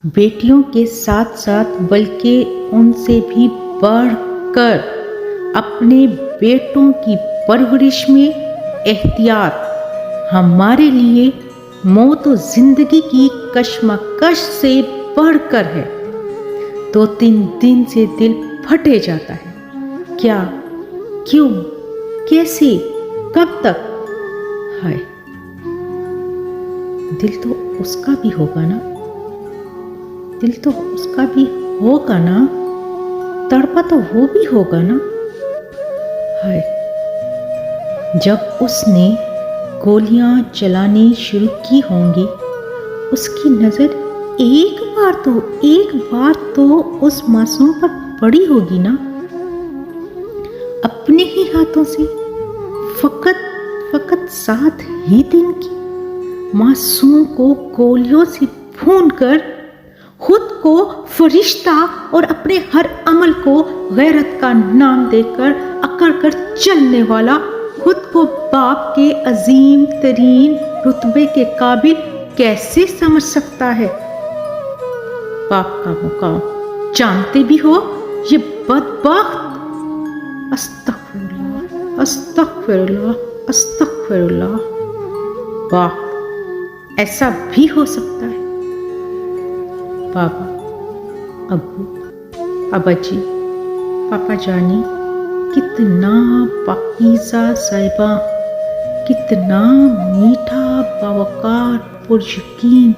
بیٹیوں کے ساتھ ساتھ بلکہ ان سے بھی بڑھ کر اپنے بیٹوں کی پرورش میں احتیاط ہمارے لیے موت و زندگی کی کشمکش سے بڑھ کر ہے۔ 2-3 دن سے دل پھٹے جاتا ہے۔ کیا، کیوں، کیسے، کب تک؟ ہائے، دل تو اس کا بھی ہوگا نا، دل تو اس کا بھی ہوگا نا، تڑپا تو وہ بھی ہوگا نا۔ ہائے، جب اس نے گولیاں چلانی شروع کی ہوں گی، اس کی نظر ایک بار تو اس معصوم پر پڑی ہوگی نا، اپنے ہی ہاتھوں سے، فقط 7 ہی دن کی معصوم کو گولیوں سے بھون کر، خود کو فرشتہ اور اپنے ہر عمل کو غیرت کا نام دے کر اکڑ کر چلنے والا، خود کو باپ کے عظیم ترین رتبے کے قابل کیسے سمجھ سکتا ہے؟ باپ کا مقام جانتے بھی ہو یہ بدبخت؟ استغفر اللہ، استغفر اللہ۔ باپ ایسا بھی ہو سکتا ہے؟ بابا، ابو، ابا جی، پاپا جانی، کتنا پاکیزہ صاحبہ، کتنا میٹھا، باوقار، پریقین،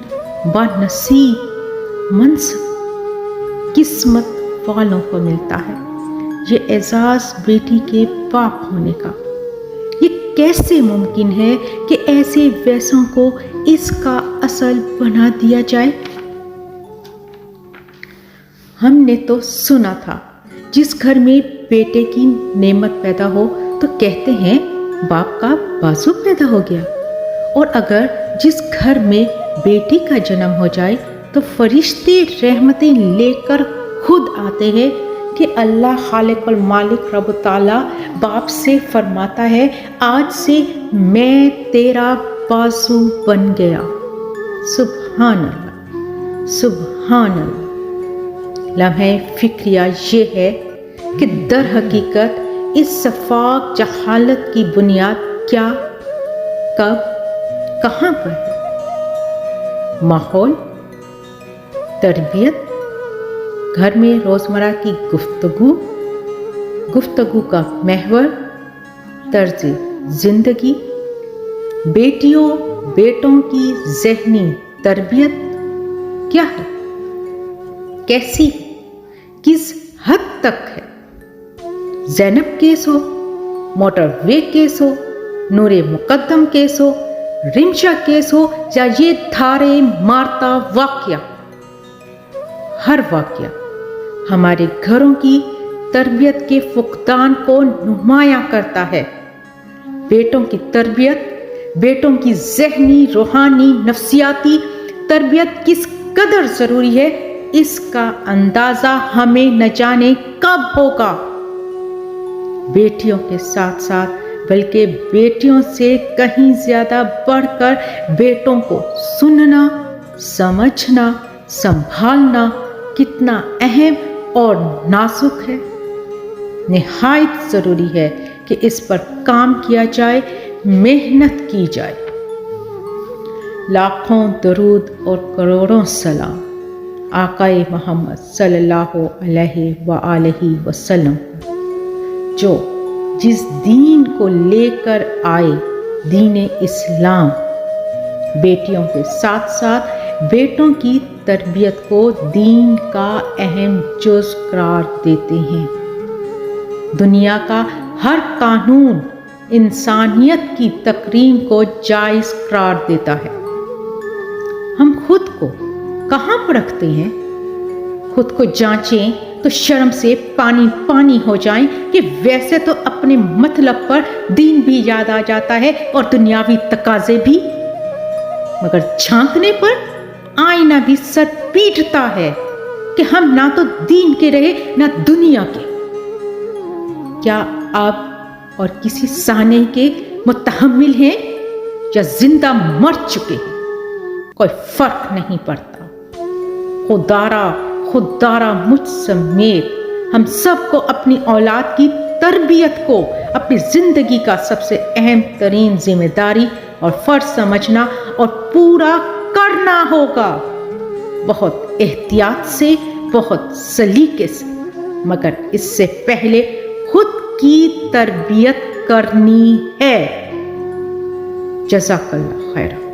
بانصیب منصب قسمت والوں کو ملتا ہے یہ اعزاز بیٹی کے باپ ہونے کا۔ یہ کیسے ممکن ہے کہ ایسے ویسوں کو اس کا اصل بنا دیا جائے؟ ہم نے تو سنا تھا، جس گھر میں بیٹے کی نعمت پیدا ہو تو کہتے ہیں باپ کا بازو پیدا ہو گیا، اور اگر جس گھر میں بیٹی کا جنم ہو جائے تو فرشتے رحمتیں لے کر خود آتے ہیں کہ اللہ خالق المالک رب تعالیٰ باپ سے فرماتا ہے، آج سے میں تیرا بازو بن گیا۔ سبحان اللہ، سبحان اللہ۔ لمحہ فکریہ یہ ہے کہ در حقیقت اس سفاک جہالت کی بنیاد کیا، کب، کہاں پر ہے؟ ماحول، تربیت، گھر میں روزمرہ کی گفتگو کا محور، طرز زندگی، بیٹیوں بیٹوں کی ذہنی تربیت کیا ہے، کیسی ہے، کس حد تک ہے؟ زینب کیس ہو، موٹر وے کیس ہو، نور مقدم کیس ہو، رمشا کیس ہو، یا یہ دھارے مارتا واقعہ، ہر واقعہ ہمارے گھروں کی تربیت کے فقدان کو نمایاں کرتا ہے۔ بیٹوں کی تربیت، بیٹوں کی ذہنی، روحانی، نفسیاتی تربیت کس قدر ضروری ہے، اس کا اندازہ ہمیں نہ جانے کب ہوگا۔ بیٹیوں کے ساتھ ساتھ بلکہ بیٹیوں سے کہیں زیادہ بڑھ کر بیٹوں کو سننا، سمجھنا، سنبھالنا کتنا اہم اور نازک ہے۔ نہایت ضروری ہے کہ اس پر کام کیا جائے، محنت کی جائے۔ لاکھوں درود اور کروڑوں سلام آقائے محمد صلی اللہ علیہ وآلہ وسلم، جو جس دین کو لے کر آئے، دین اسلام، بیٹیوں کے ساتھ ساتھ بیٹوں کی تربیت کو دین کا اہم جز قرار دیتے ہیں۔ دنیا کا ہر قانون انسانیت کی تکریم کو جائز قرار دیتا ہے۔ ہم خود کو کہاں پرکھتے ہیں؟ خود کو جانچیں تو شرم سے پانی پانی ہو جائیں کہ ویسے تو اپنے مطلب پر دین بھی یاد آ جاتا ہے اور دنیاوی تقاضے بھی، مگر جھانکنے پر آئینہ بھی سر پیٹتا ہے کہ ہم نہ تو دین کے رہے نہ دنیا کے۔ کیا آپ اور کسی سانے کے متحمل ہیں یا زندہ مر چکے ہیں؟ کوئی فرق نہیں پڑتا، خوددارا مجھ سمیت ہم سب کو اپنی اولاد کی تربیت کو اپنی زندگی کا سب سے اہم ترین ذمہ داری اور فرض سمجھنا اور پورا کرنا ہوگا، بہت احتیاط سے، بہت سلیقے سے، مگر اس سے پہلے خود کی تربیت کرنی ہے۔ جزاک اللہ خیر۔